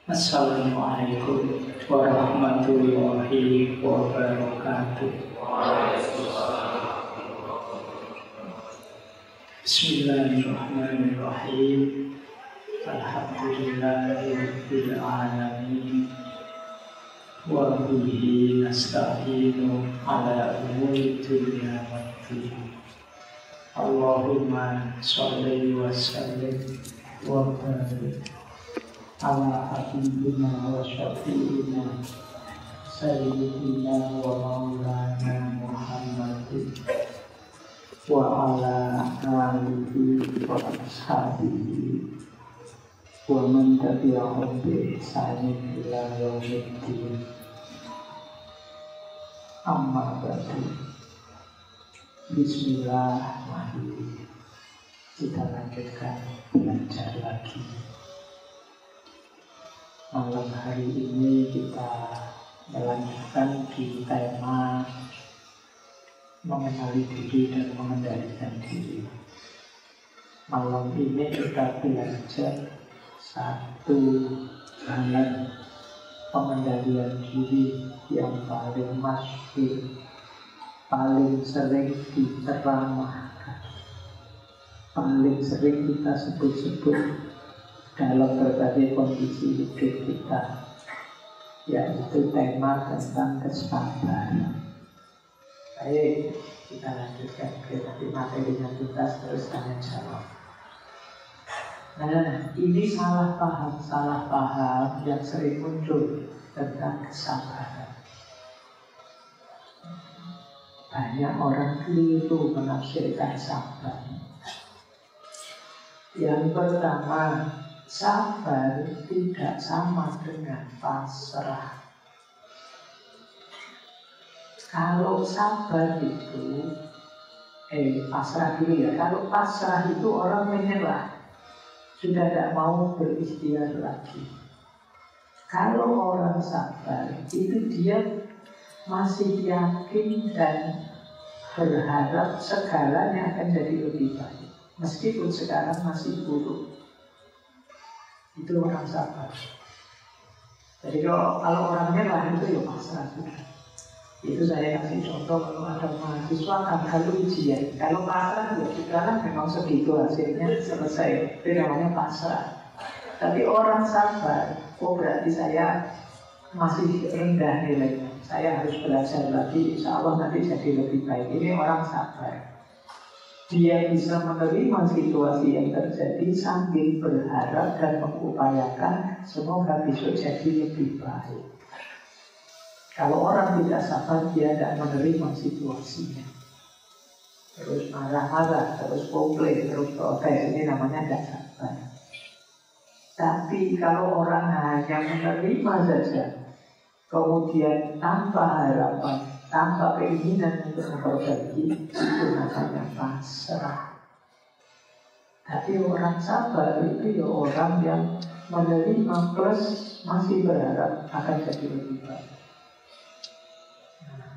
Assalamualaikum warahmatullahi wabarakatuh. Bismillahirrahmanirrahim. Alhamdulillahirabbil alamin. Wa bihi nasta'inu ala umuri dunya waddin. Allahumma sholli wa sallim wa barik ala habibina wa syafi'ina sayyidina wa maulana Muhammadin wa ala alihi wa ashabihi wa man tabi'ahum bi ihsanin ila yaumiddin. Amma ba'du. Bismillahirrahmanirrahim. Kita lanjutkan belajar lagi. Malam hari ini kita melanjutkan di tema mengenali diri dan mengendalikan diri. Malam ini kita belajar satu jalan pengendalian diri yang paling masyhur, paling sering diceramahkan, paling sering kita sebut-sebut dalam berbagai kondisi hidup kita, yaitu tema tentang kesabaran. Baik, kita lanjutkan ke nanti materinya kita terus tanya jawab. Nah, ini salah paham yang sering muncul tentang kesabaran. Banyak orang keliru menafsirkan sabar. Yang pertama, sabar tidak sama dengan pasrah. Kalau sabar itu pasrah dulu ya. Kalau pasrah itu orang menyerah, sudah tidak mau berikhtiar lagi. Kalau orang sabar itu dia masih yakin dan berharap segalanya akan jadi lebih baik, meskipun sekarang masih buruk. Itu orang sabar. Jadi kalau orang nyerah itu ya pasrah sudah. Itu saya kasih contoh kalau ada mahasiswa gagal ujian. Kalau pasrah ya sudah lah, memang segitu hasilnya, selesai. Itu namanya pasrah. Tapi orang sabar, berarti saya masih rendah nilainya, saya harus belajar lagi, insya Allah nanti jadi lebih baik. Ini orang sabar. Dia bisa menerima situasi yang terjadi sambil berharap dan mengupayakan semoga besok jadi lebih baik. Kalau orang tidak sabar, dia tidak menerima situasinya, terus marah-marah, terus komplain, terus protes. Ini namanya tidak sabar. Tapi kalau orang hanya menerima saja, kemudian tanpa harapan, tanpa keinginan untuk memperbaiki, itu namanya pasrah. Tapi orang sabar itu ya orang yang menerima plus masih berharap akan jadi lebih baik.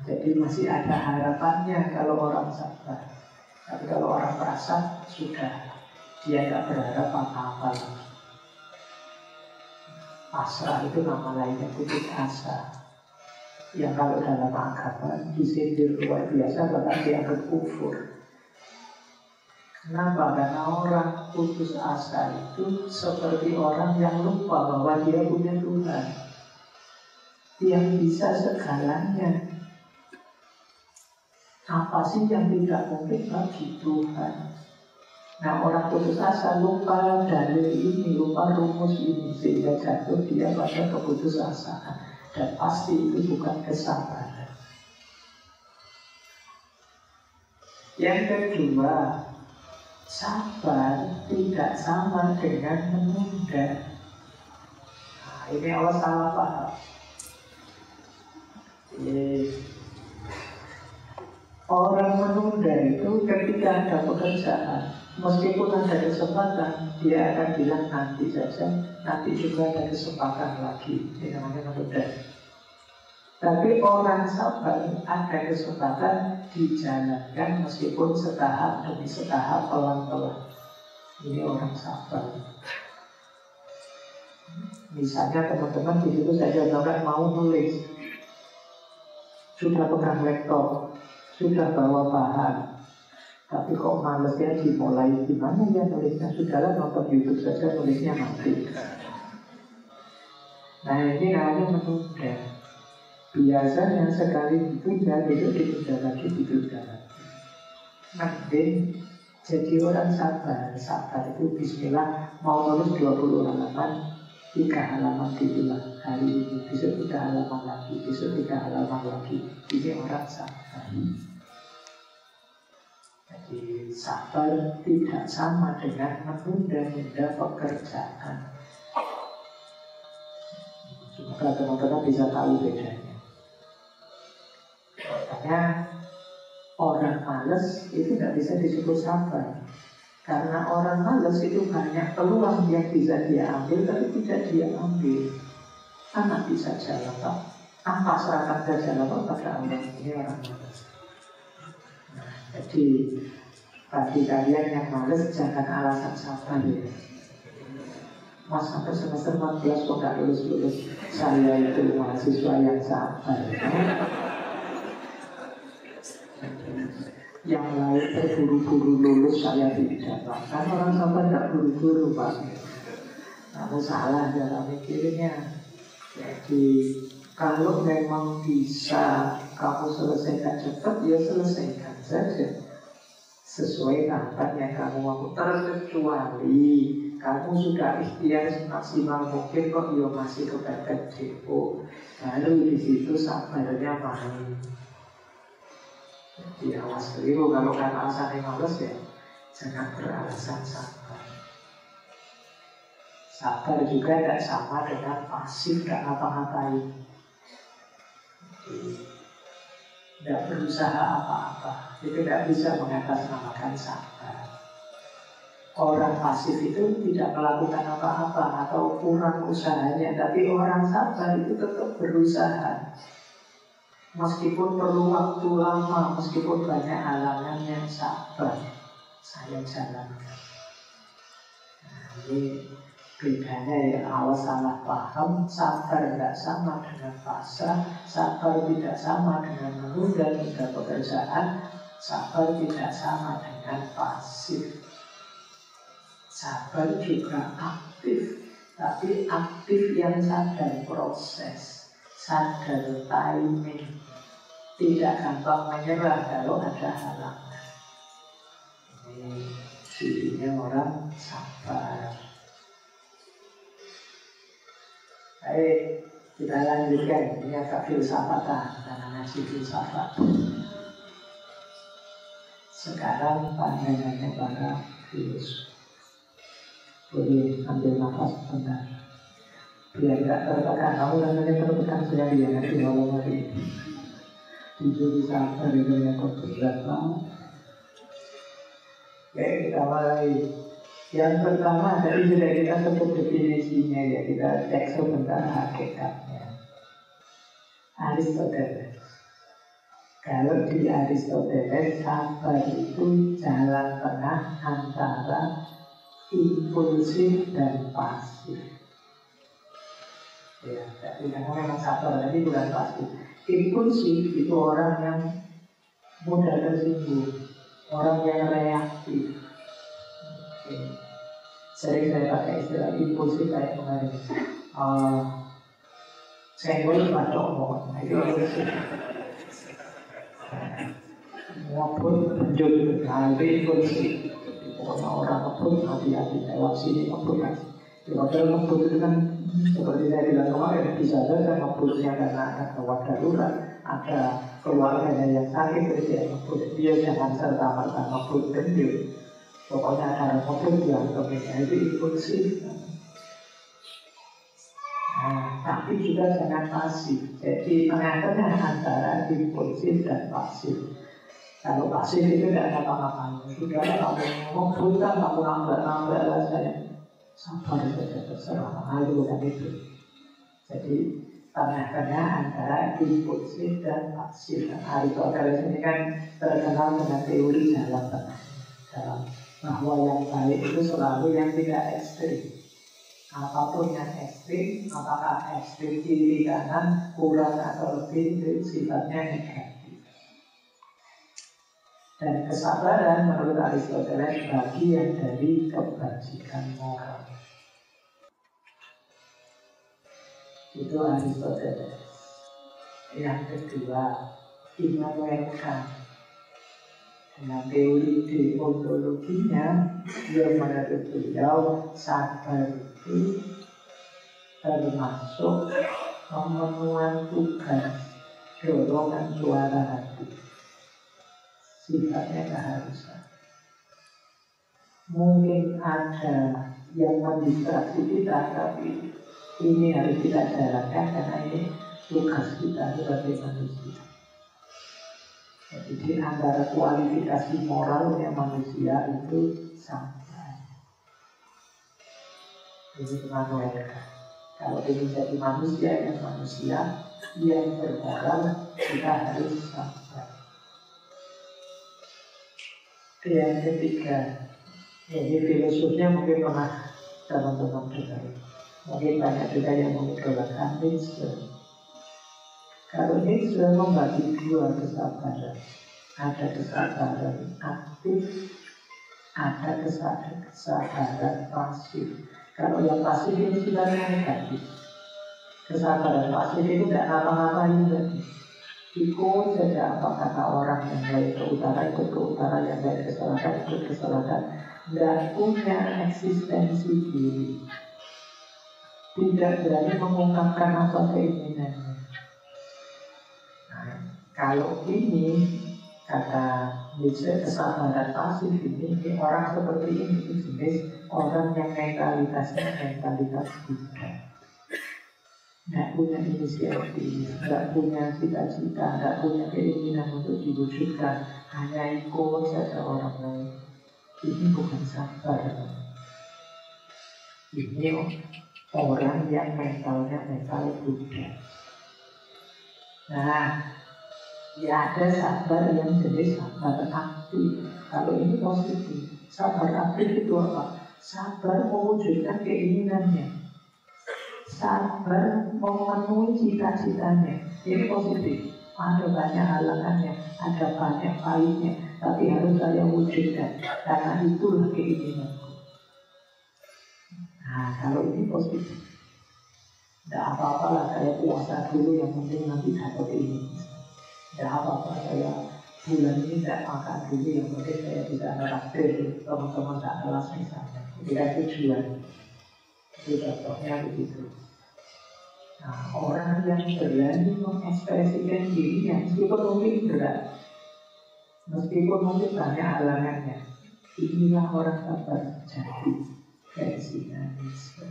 Jadi masih ada harapannya kalau orang sabar. Tapi kalau orang pasrah, sudah, dia tidak berharap apa-apa lagi. Pasrah itu nama lainnya putus asa, yang kalau dalam agama disindir luar biasa, bahkan dianggap kufur. Kenapa? Karena orang putus asa itu seperti orang yang lupa bahwa dia punya Tuhan yang bisa segalanya. Apa sih yang tidak mungkin bagi Tuhan? Nah, orang putus asa lupa dalil ini, lupa rumus ini, sehingga jatuh dia pada keputusasaan. Dan pasti itu bukan kesabaran. Yang kedua, sabar tidak sama dengan menunda. Nah, ini Allah salah paham. Orang menunda itu ketika ada pekerjaan, meskipun ada kesempatan, dia akan bilang nanti saja, nanti juga ada kesempatan lagi. Ini namanya menunda. Tapi orang sabar ada kesempatan dijalankan meskipun setahap demi setahap, pelan-pelan. Ini orang sabar. Misalnya teman-teman di situ saya contohkan mau nulis, sudah pegang laptop, sudah bawa bahan, tapi kok malesnya dimulai gimana ya nulisnya? Sudahlah nonton YouTube saja, nulisnya mati. Nah ini namanya menunda. Biasanya sekali ditunda, ditunda lagi, ditunda lagi. Mending jadi orang sabar. Sabar itu bismillah, mau nulis 20 halaman, 3 halaman diulang hari ini, besok 3 halaman lagi, besok 3 halaman lagi. Ini orang sabar. Jadi sabar tidak sama dengan menunda-nunda pekerjaan. Semoga teman-teman bisa tahu bedanya. Makanya orang malas itu tidak bisa disebut sabar. Karena orang malas itu banyak peluang yang bisa dia ambil, tapi tidak dia ambil. Anak bisa jalan, Pak. Apa serahkan saja jalan pada Allah. Ini orang malas. Nah, jadi bagi kalian yang malas jangan alasan sabar ya. Mas sampai semester 14 kok gak lulus-lulus. Saya itu mahasiswa yang sabar. Yang lain terburu-buru lulus, saya tidak. Kan orang sabar tidak buru-buru, Pak. Kamu salah dalam mikirnya. Jadi kalau memang bisa kamu selesaikan cepat, ya selesaikan saja sesuai tahapan yang kamu mau. Terkecuali kamu sudah ikhtiar semaksimal mungkin, kok ya masih kepepet depo, baru di situ sabarnya main. Jadi awas keliru, kalau kan alasannya males ya jangan beralasan sabar. Sabar juga tidak sama dengan pasif, tidak ngapa-ngapain. Tidak berusaha apa-apa, itu tidak bisa mengatasnamakan sabar. Orang pasif itu tidak melakukan apa-apa atau kurang usahanya, tapi orang sabar itu tetap berusaha. Meskipun perlu waktu lama, meskipun banyak halangan, yang sabar saya jalankan. Nah, ini bedanya ya, awas salah paham. Sabar tidak sama dengan pasrah, sabar tidak sama dengan menunda-nunda pekerjaan, sabar tidak sama dengan pasif. Sabar juga aktif, tapi aktif yang sadar proses, sadar timing, tidak gampang menyerah kalau ada halangan. Ini cirinya orang sabar. Baik, kita lanjutkan. Ini agak filsafatan, karena ngaji filsafat. Sekarang pandangannya para filsuf. Boleh ambil nafas sebentar, biar tidak tertekan. Kamu rasanya tertekan sekali ya nanti malam hari ini. Jujur sabar itu yang berat banget. Oke, kita mulai. Yang pertama tadi sudah kita sebut definisinya ya, kita cek sebentar hakikatnya. Aristoteles. Kalau di Aristoteles, sabar itu jalan tengah antara impulsif dan pasif. Ya, jadi memang sabar tadi bukan pasif. Impulsif itu orang yang mudah tersinggung, orang yang reaktif. Sering saya pakai istilah impulsif kayak kemarin. Senggol batok mohon, itu impulsif. Ngapun penjul, itu impulsif. Pokoknya orang ngebut, hati-hati lewat sini ngebut lagi. Kalau ngebut itu kan seperti saya bilang kemarin, bisa saja ngebutnya karena ada gawat darurat, ada keluarganya yang sakit, terus dia ngebut. Dia jangan serta-merta ngebut penjul. Pokoknya ada ngebut yang kemungkinan itu impulsif. Nah, tapi juga jangan pasif. Jadi tengah-tengah antara impulsif dan pasif. Kalau pasif itu tidak ngapa-ngapain. Sudah kamu ngebut kan, kamu nambah-nambah lah saya. Sabar saja terserah. Nah, itu bukan itu. Jadi tengah-tengah antara impulsif dan pasif. Aristoteles ini kan terkenal dengan teori jalan tengah, bahwa yang baik itu selalu yang tidak ekstrim. Apapun yang ekstrim, apakah ekstrim kiri kanan, kurang atau lebih, itu sifatnya negatif. Dan kesabaran menurut Aristoteles bagian dari kebajikan moral. Itu Aristoteles. Yang kedua, Immanuel Kant. Dengan teori deontologinya, dia menurut beliau sabar itu termasuk pemenuhan tugas dorongan suara hati, sifatnya keharusan. Mungkin ada yang mendistraksi kita, tapi ini harus kita jalankan karena ini tugas kita sebagai manusia. Jadi di antara kualifikasi moralnya manusia itu sabar. Ini Immanuel Kant. Kalau ingin jadi manusia yang bermoral, kita harus sabar. Yang ketiga, ini filosofnya mungkin pernah teman-teman dengar. Mungkin banyak juga yang mengidolakan Nietzsche. Kalau Nietzsche membagi dua kesabaran. Ada kesabaran aktif, ada kesabaran pasif. Kalau yang pasif itu sebenarnya negatif. Kesabaran pasif itu tidak apa-apain lagi. Ikut saja apa kata orang yang baik ke utara, ikut ke utara, yang baik ke selatan, ikut ke selatan. Tidak punya eksistensi diri. Tidak berani mengungkapkan apa keinginannya. Nah, kalau ini kata Nietzsche, kesabaran pasif ini orang seperti ini itu jenis orang yang mentalitasnya mentalitas Buddha. Tidak punya inisiatif, tidak punya cita-cita, tidak punya keinginan untuk diwujudkan, hanya ikut saja orang lain. Ini bukan sabar. Ini orang yang mentalnya mental Buddha. Nah, ya ada sabar yang jenis sabar aktif. Kalau ini positif. Sabar aktif itu apa? Sabar mewujudkan keinginannya. Sabar memenuhi cita-citanya. Ini positif. Ada banyak halangannya, ada banyak pahitnya, tapi harus saya wujudkan karena itulah keinginanku. Nah, kalau ini positif. Tidak apa-apa lah saya puasa dulu, yang penting nanti dapat ini. Tidak apa-apa saya bulan ini tidak makan dulu, yang penting saya bisa ngeraktir teman-teman tak kelas misalnya. Itu tujuan. Itu contohnya begitu. Nah, orang yang berani mengekspresikan dirinya meskipun mungkin berat, meskipun mungkin banyak halangannya, inilah orang sabar jadi versi Nietzsche.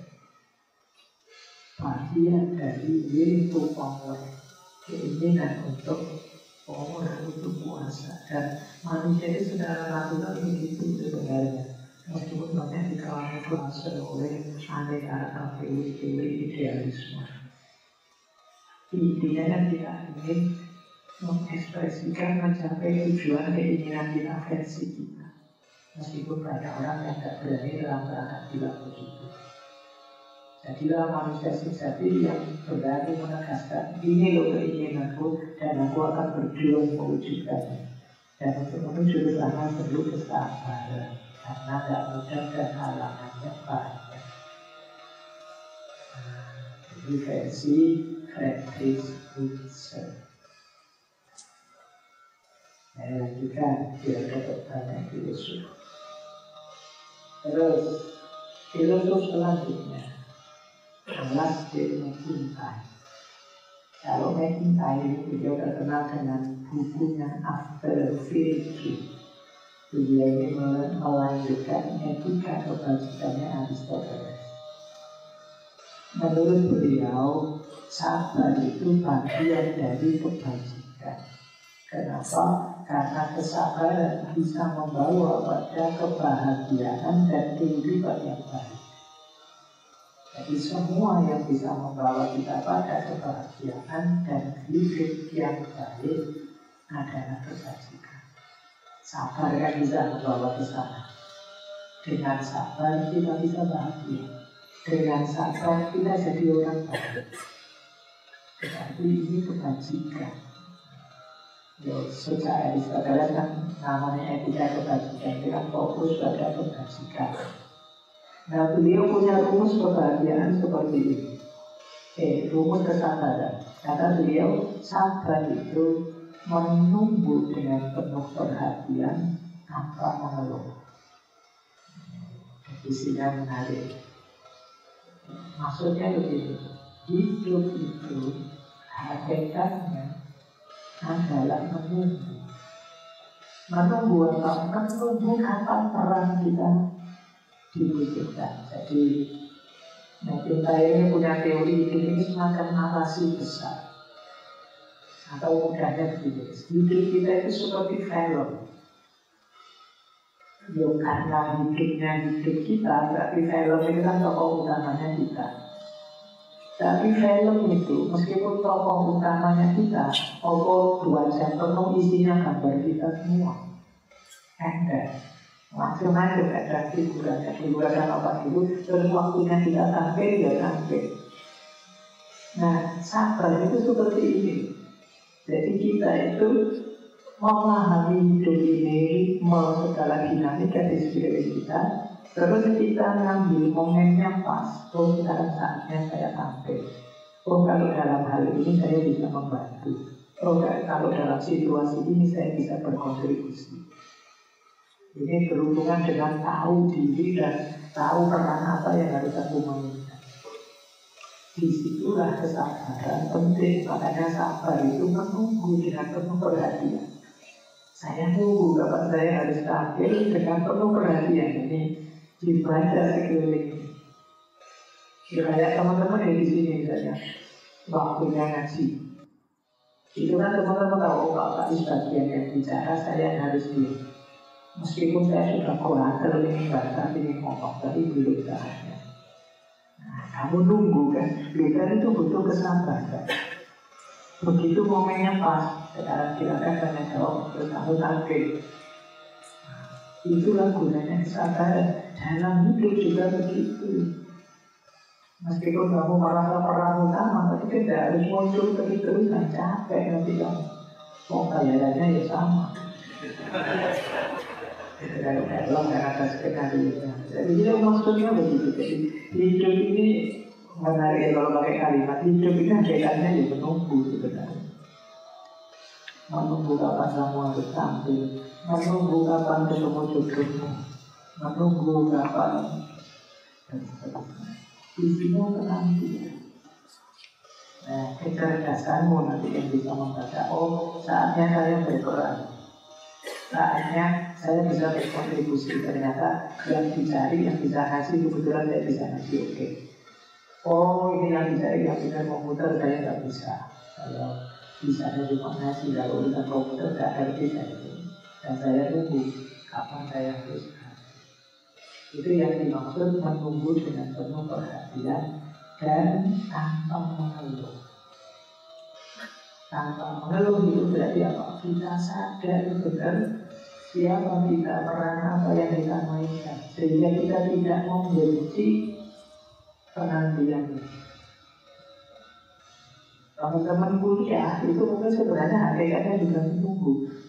Bagian dari will to power, keinginan untuk power, untuk kuasa. Dan manusia itu secara natural begitu sebenarnya. Meskipun banyak dikalangi kuasa oleh aneka teori-teori idealisme. Intinya kan kita ingin mengekspresikan, mencapai tujuan keinginan kita, versi kita. Meskipun banyak orang yang tidak berani dalam rangka bilang begitu. Jadilah manusia sejati yang berani menegaskan, ini loh keinginanku dan aku akan berjuang mewujudkannya. Dan untuk menuju ke sana perlu kesabaran, karena tidak mudah dan halangannya banyak. Ini versi Friedrich Nietzsche. Saya lanjutkan, biar dapat banyak filosof. Terus, filosof selanjutnya Alas de McIntyre. Kalau McIntyre itu beliau terkenal dengan bukunya After Virtue. Beliau ini melanjutkan etika kebajikannya Aristoteles. Menurut beliau, sabar itu bagian dari kebajikan. Kenapa? Karena kesabaran bisa membawa pada kebahagiaan dan kehidupan yang baik. Jadi semua yang bisa membawa kita pada kebahagiaan dan hidup yang baik adalah kebajikan. Sabar kan bisa membawa ke sana. Dengan sabar kita bisa bahagia. Dengan sabar kita jadi orang baik. Berarti ini kebajikan. Ya, secara Aristoteles kan namanya etika kebajikan. Kita fokus pada kebajikan. Nah, beliau punya rumus kebahagiaan seperti ini. Rumus kesabaran. Kata beliau, sabar itu menunggu dengan penuh perhatian tanpa mengeluh. Isinya menarik. Maksudnya begini, hidup itu hakikatnya adalah menunggu. Menunggu apa? Menunggu kapan peran kita dibutuhkan. Jadi McIntyre ini punya teori hidup ini semacam narasi besar. Atau mudahnya begini, hidup kita itu seperti film. Ya karena hidupnya hidup kita, berarti film itu kan tokoh utamanya kita. Tapi film itu, meskipun tokoh utamanya kita, 2 jam penuh isinya gambar kita semua. Enggak. Macam-macam ada figuran apa dulu, terus waktunya kita sampai, ya sampai. Nah, sabar itu seperti ini. Jadi kita itu memahami hidup ini, segala dinamika di sekeliling kita, terus kita ngambil momennya pas. Oh, sekarang saatnya saya sampai. Oh, kalau dalam hal ini saya bisa membantu. Oh, kalau dalam situasi ini saya bisa berkontribusi. Ini berhubungan dengan tahu diri dan tahu peran apa yang harus aku mainkan. Disitulah kesabaran penting. Makanya sabar itu menunggu dengan penuh perhatian. Saya tunggu kapan saya harus tampil dengan penuh perhatian. Ini dibaca sekeliling. Ya, kayak teman-teman yang di sini misalnya, waktunya ngaji. Itu kan teman-teman tahu kalau bagian yang bicara saya harus diam. Meskipun saya sudah kuatir ini bahasa ini ngomong, tapi belum saatnya. Nah, kamu nunggu kan? Kita itu butuh kesabaran. Begitu momennya pas, sekarang silakan tanya jawab, terus kamu tampil. Itulah gunanya kesabaran. Dalam hidup juga begitu. Meskipun kamu merasa peran utama, tapi tidak harus muncul terus-terusan, capek nanti kamu. Mau bayarannya ya sama. Kalau nggak ada skenario. Jadi itu maksudnya begitu. Jadi hidup ini menarik kalau pakai kalimat hidup ini hakikatnya ya menunggu sebenarnya. Menunggu kapan kamu harus tampil, menunggu kapan ketemu jodohmu, menunggu kapan dan seterusnya. Isinya penantian. Nah, kecerdasanmu nanti yang bisa membaca. Oh, saatnya saya berperan. Saatnya saya bisa berkontribusi. Ternyata yang dicari, yang bisa ngasih, kebetulan saya bisa ngasih. Oke. Oh, ini yang dicari, yang bisa komputer saya nggak bisa. Kalau bisanya cuma ngasih, kalau urusan komputer nggak ngerti saya itu. Dan saya tunggu kapan saya harus ngasih. Itu yang dimaksud menunggu dengan penuh perhatian dan tanpa mengeluh. Tanpa mengeluh itu berarti apa? Kita sadar benar siapa kita, peran apa yang kita mainkan, sehingga kita tidak membenci penantian. Teman-teman kuliah itu mungkin sebenarnya hakikatnya juga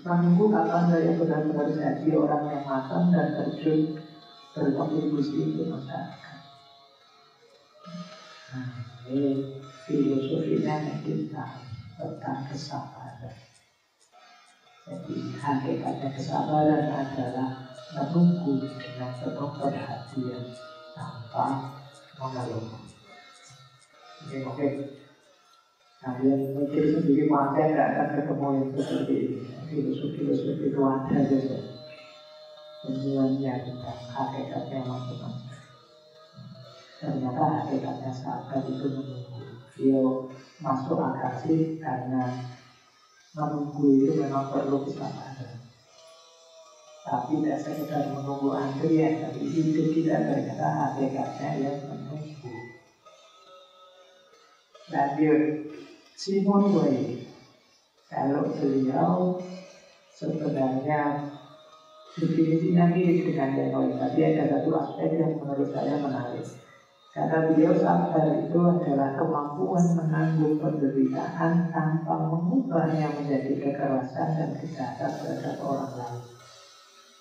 menunggu kapan saya benar-benar jadi orang yang matang dan terjun berkontribusi untuk masyarakat. Nah, ini filosofinya kita tentang kesabaran. Jadi hakikatnya kesabaran adalah menunggu dengan penuh perhatian tanpa mengeluh. Ini mungkin kalian mikir sendiri maka tidak akan ketemu yang seperti ini. Filosofi itu ada saja. Semuanya tentang hakikatnya macam-macam. Ternyata hakikatnya sabar itu menunggu. Dia masuk akal sih karena menunggu itu memang perlu kesabaran. Tapi tidak sekedar menunggu antrian, tapi hidup kita ternyata hakikatnya yang menunggu. Lanjut, Simon Weil. Kalau beliau sebenarnya definisinya mirip dengan yang lain, tapi ada satu aspek yang menurut saya menarik. Kata beliau, sabar itu adalah kemampuan menanggung penderitaan tanpa mengubahnya menjadi kekerasan dan kejahatan terhadap orang lain.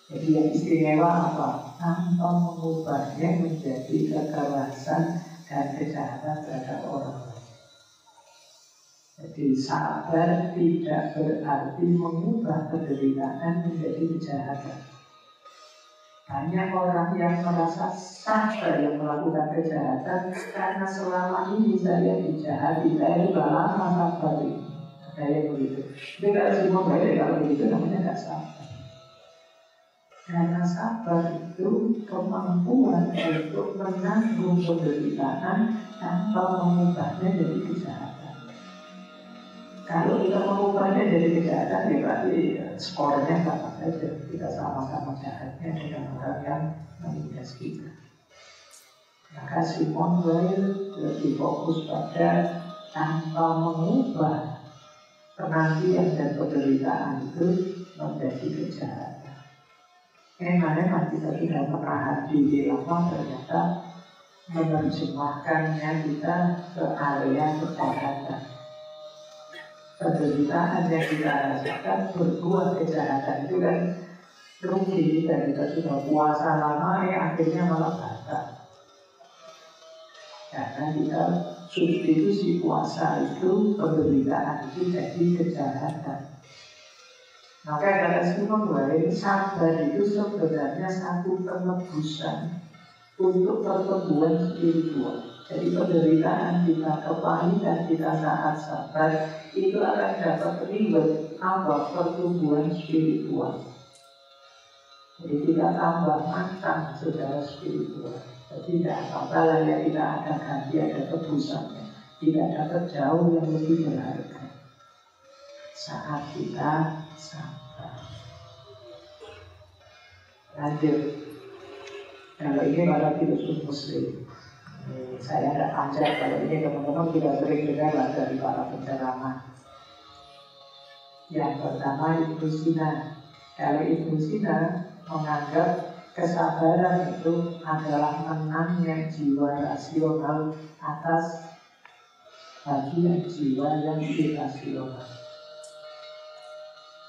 Jadi yang istimewa apa? Tanpa mengubahnya menjadi kekerasan dan kejahatan terhadap orang lain. Jadi sabar tidak berarti mengubah penderitaan menjadi kejahatan. Banyak orang yang merasa sabar yang melakukan kejahatan karena selama ini saya dijahati, saya sudah lama sabar ini. Ada yang begitu. Tapi kalau semua baik, kalau begitu namanya tidak sabar. Karena sabar itu kemampuan untuk menanggung penderitaan tanpa mengubahnya jadi kejahatan. Kalau kita mengubahnya jadi kejahatan, ya berarti skornya sama saja. Kita sama-sama jahatnya dengan orang yang menindas kita. Maka Simone Weil lebih fokus pada tanpa mengubah penantian dan penderitaan itu menjadi kejahatan. Memang kita sudah pernah haji di lama, ternyata menerjemahkannya kita ke area kejahatan. Penderitaan yang kita rasakan berbuat kejahatan itu kan rugi, dan kita sudah puasa lama, akhirnya malah batal. Karena kita substitusi puasa itu, penderitaan itu jadi kejahatan. Maka kata Simone Weil, sabar itu sebenarnya satu penebusan untuk pertumbuhan spiritual. Jadi penderitaan kita, kepahitan kita saat sabar itu akan dapat reward apa? Pertumbuhan spiritual. Jadi kita tambah matang saudara spiritual. Jadi tidak apa-apa lah ya, kita ada ganti, ada tebusannya. Kita dapat jauh yang lebih berharga saat kita sabar. Lanjut. Kalau ini para filosof Muslim, saya ada panjang. Kalau ini teman-teman tidak sering dengar lah dari para penceramah. Yang pertama Ibnu Sina. Kalau Ibnu Sina menganggap kesabaran itu adalah menangnya jiwa rasional atas bagian jiwa yang irasional.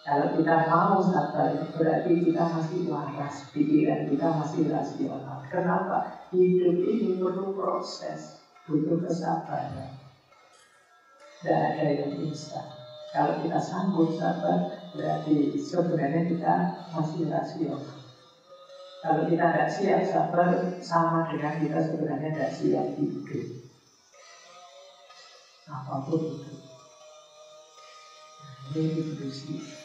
Kalau kita mau sabar, berarti kita masih waras, pikiran kita masih rasional. Kenapa? Hidup ini perlu proses, butuh kesabaran. Tidak ada yang instan. Kalau kita sanggup sabar, berarti sebenarnya kita masih rasional. Kalau kita tidak siap sabar, sama dengan kita sebenarnya tidak siap hidup. Apapun itu. Nah, ini ilusi.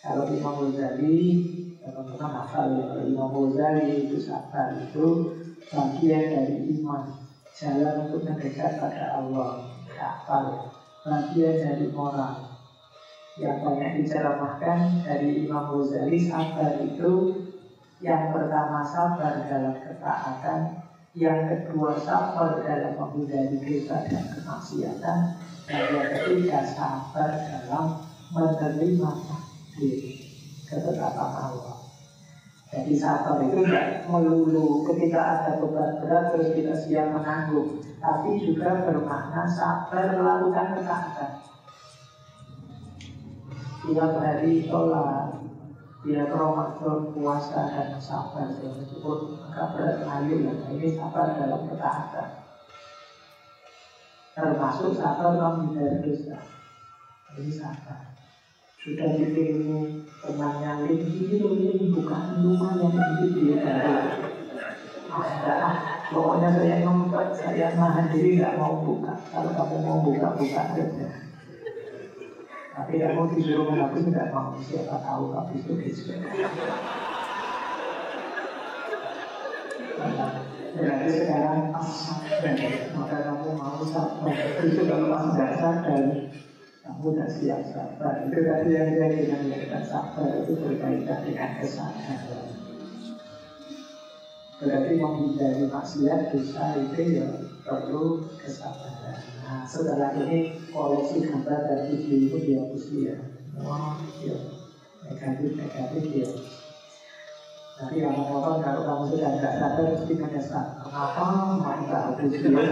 Kalau Imam Ghazali, teman-teman hafal ya, kalau Imam Ghazali itu sabar itu bagian dari iman, jalan untuk mendekat pada Allah. Hafal, bagian dari moral. Yang banyak diceramahkan dari Imam Ghazali, sabar itu yang pertama sabar dalam ketaatan, yang kedua sabar dalam menghindari dosa dan kemaksiatan, dan yang ketiga sabar dalam menerima ketetapan Allah. Jadi sabar itu tidak melulu ketika ada beban berat terus kita siap menanggung, tapi juga bermakna sabar melakukan ketaatan. Tiap hari sholat, tiap Ramadan puasa dan sabar, meskipun agak berat ayo ya, ini sabar dalam ketaatan. Termasuk sabar menghindari dosa. Ini sabar. Sudah dikirimu temannya ini bukan lumayan ini dia baru. Pokoknya saya ngempet, saya nahan diri nggak mau buka. Kalau kamu mau buka aja. Tapi kamu disuruh menghapus nggak mau, siapa tahu habis itu bisa. Berarti sekarang sabar, maka kamu mau sabar. Itu kalau kamu nggak sadar, kamu tidak siap sabar. Itu tadi yang saya bilang, ya, sabar itu berkaitan dengan kesadaran. Berarti menghindari maksiat, dosa itu ya perlu kesabaran. Nah, setelah ini koleksi gambar dan video itu dihapus ya. Wah, ya negatif ya. Tapi lama-lama kalau kamu sudah nggak sadar, pasti menyesal. Kenapa nggak habis dia?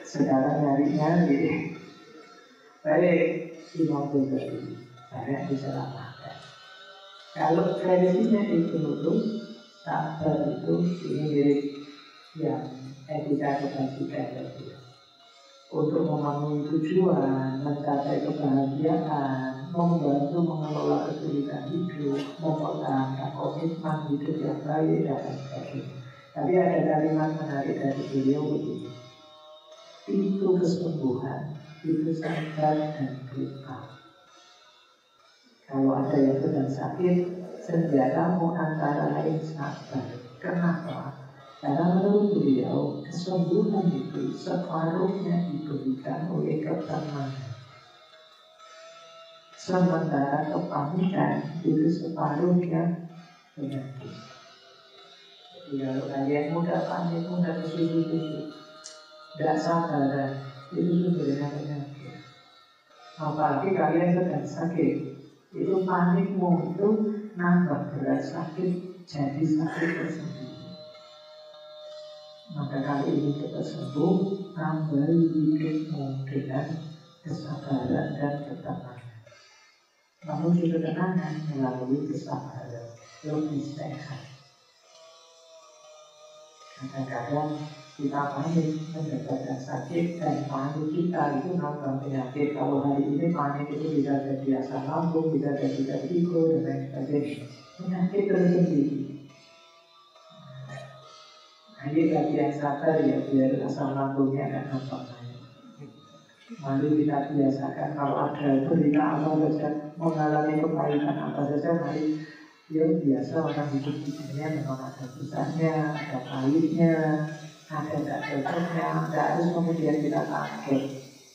Sekarang nyari-nyari. Baik, Imam Ghazali banyak diselamatkan. Kalau versinya itu lurus, sabar itu ini mirip yang etika kebajikan tadi. Untuk memenuhi tujuan, mencapai kebahagiaan, membantu mengelola kesulitan hidup, mempertahankan komitmen hidup yang baik dan sebagainya. Tapi ada kalimat menarik dari beliau begini. Itu kesembuhan, itu sabar dan lupa. Kalau ada yang sedang sakit, senjatamu antara lain sabar. Kenapa? Karena menurut beliau, kesembuhan itu separuhnya diberikan oleh ketenangan. Sementara kepanikan itu separuhnya penyakit. Jadi kalau kalian mudah panik, mudah kesulitan, tidak sabaran, itu sebenarnya penyakit. Apalagi kalian sedang sakit, itu panikmu itu nambah berat sakit, jadi sakit tersendiri. Maka kalau ingin cepat sembuh, tambahi hidupmu dengan kesabaran dan ketenangan. Menuju ketenangan melalui kesabaran, lebih sehat. Kadang-kadang kita panik mendapatkan sakit dan panik kita itu nambah penyakit. Kalau hari ini panik itu bisa jadi asam lambung, bisa jadi vertigo dan lain sebagainya. Penyakit tersendiri. Ini bagi yang sabar ya, biar asam lambungnya tidak nampak naik. Mari kita biasakan kalau ada berita apa saja, mengalami kepahitan apa saja, mari ya biasa orang hidup di dunia memang ada susahnya, ada pahitnya, ada tidak cocoknya, tidak harus kemudian kita kaget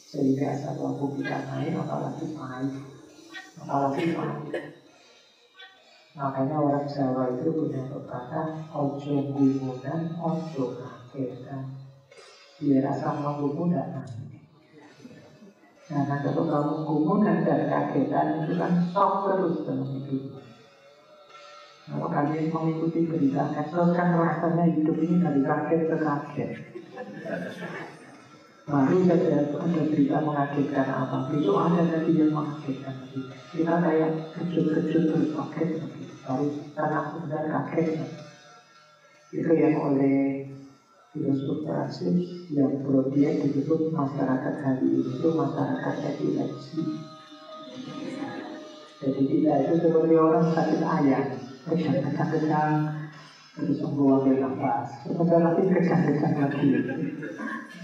sehingga asam lambung kita naik, apalagi pahit, apalagi pahit. Makanya orang Jawa itu punya pepatah ojo gumunan, ojo kagetan. Biar asam lambungmu tidak naik. Nah, kalau kamu gumunan dan kagetan itu kan shock terus dalam hidup. Kalau kalian mengikuti berita medsos kan rasanya hidup ini dari kaget ke kaget. Baru saja ada berita mengagetkan apa, itu ada tadi yang mengagetkan. Kita kayak kejut-kejut berpaket. Baru karena benar kaget. Itu yang oleh filosof Prancis yang dia disebut masyarakat hari ini itu masyarakat epilepsi. Jadi kita itu seperti orang sakit ayam, kejang-kejang terus membuang nafas, sebentar lagi kejang-kejang lagi.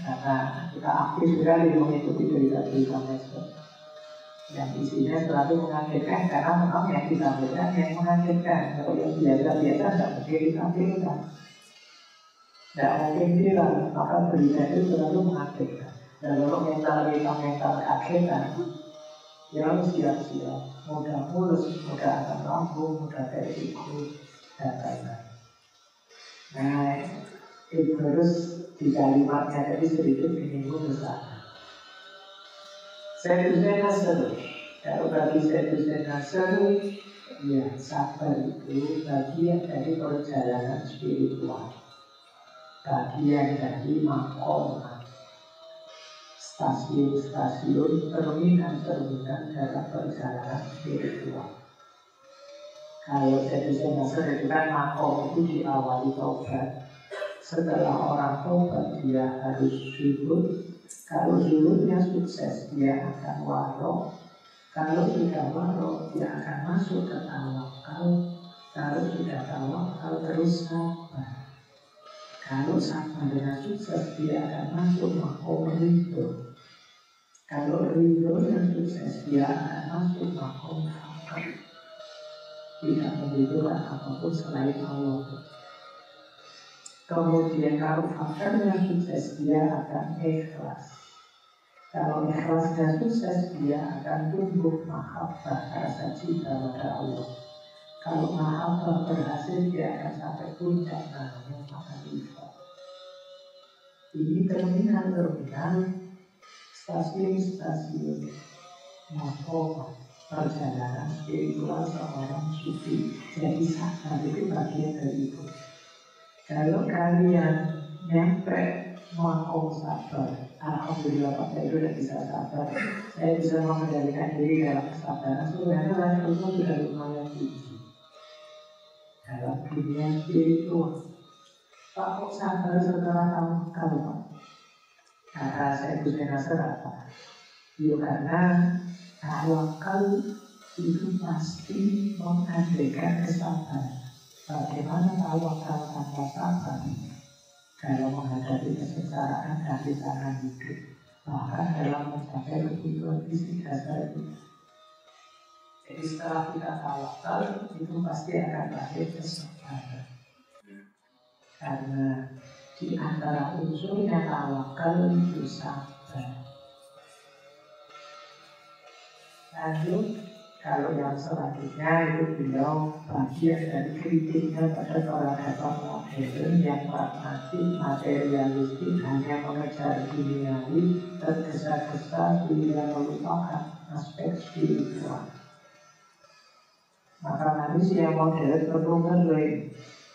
Karena kita aktif sekali mengikuti berita-berita medsos yang isinya selalu mengagetkan, karena memang yang kita berikan yang mengagetkan. Kalau yang biasa-biasa tidak mungkin ditampilkan, tidak mungkin bilang, maka berita itu selalu mengagetkan. Dan kalau mental kita mental kagetan, ya siap-siap, mudah mulus, mudah asam lambung, mudah vertigo, dan lain-lain. Nah, itu harus di kalimatnya tadi sedikit menyinggung kesana. Setusnya nasr. Kalau bagi setusnya nasr, ya sabar itu bagian dari perjalanan spiritual, bagian dari makomat, stasiun-stasiun, terminal-terminal dalam perjalanan spiritual. Kalau setusnya nasr itu kan makom itu diawali taubat. Setelah orang taubat dia harus syukur. Kalau syukurnya sukses dia akan warok. Kalau sudah warok dia akan masuk ke tawakal. Kalau sudah tawakal terus sabar. Kalau sabar dengan sukses dia akan masuk makom ridho. Kalau ridho yang sukses dia akan masuk makom fakir. Tidak membutuhkan apapun selain Allah. Kemudian kalau fakarnya sukses dia akan ikhlas. Kalau ikhlasnya sukses dia akan tumbuh mahabbah, rasa cinta pada Allah. Kalau mahabbah berhasil dia akan sampai puncak namanya ma'rifah. Ini terminal-terminal, stasiun-stasiun mahabbah. perjalanan spiritual seorang sufi. Jadi sabar itu bagian dari itu. Kalau kalian nyampe mau sabar, alhamdulillah Pak, saya sudah bisa sabar. Saya bisa mengendalikan diri dalam kesabaran. Sebenarnya levelnya sudah lumayan tinggi dalam dunia spiritual. Pak, kok sabar setelah tawakal, Pak? Kata saya itu Nasr apa? Ya karena tawakal itu pasti mengandaikan kesabaran. Bagaimana tawakal tanpa sabar dalam menghadapi kesengsaraan dan rintangan hidup, bahkan dalam mencapai kebutuhan fisik dasar kita. Jadi setelah kita tawakal itu pasti akan lahir kesabaran. Karena di antara unsurnya tawakal itu sabar. Lanjut, kalau yang selanjutnya itu beliau bagian dari kritiknya pada peradaban modern yang pragmatis, materialistik, hanya mengejar duniawi, tergesa-gesa hingga melupakan aspek spiritual. Maka manusia modern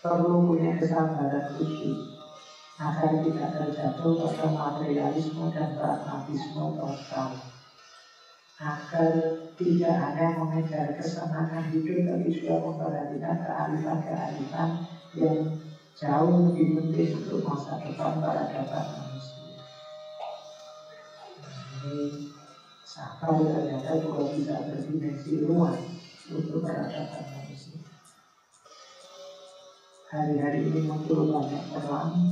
perlu punya kesabaran khusus agar tidak terjatuh pada materialisme dan pragmatisme total. Agar tidak hanya mengejar kesenangan hidup, tapi juga memperhatikan kearifan-kearifan yang jauh lebih penting untuk masa depan peradaban manusia. Ini sabar ternyata juga bisa berdimensi luas untuk peradaban manusia. Hari-hari ini muncul banyak perang,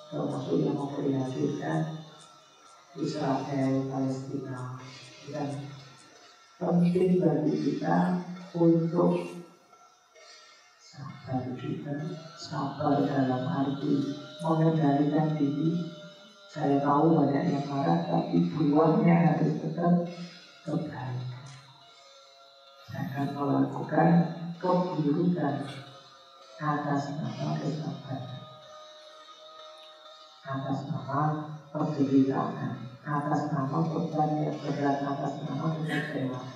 termasuk yang memprihatinkan Israel, Palestina. Dan penting bagi kita untuk sabar juga, sabar dalam arti mengendalikan diri. Saya tahu banyak yang marah, tapi buahnya harus tetap kebaikan. Jangan melakukan keburukan atas nama kesabaran, atas nama penderitaan, atas nama beban yang berat, atas nama kekecewaan.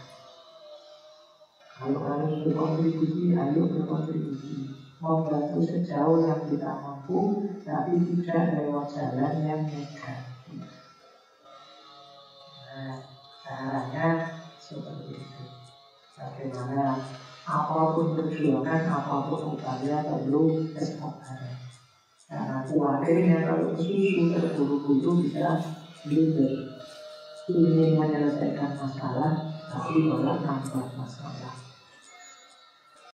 Kalau harus berkontribusi, ayo berkontribusi, membantu sejauh yang kita mampu, tapi tidak lewat jalan yang negatif. Nah, caranya seperti itu. Bagaimana apapun perjuangan, apapun upaya perlu kesabaran. Karena khawatirnya kalau kesusu terburu-buru bisa blunder, ingin menyelesaikan masalah tapi malah nambah masalah.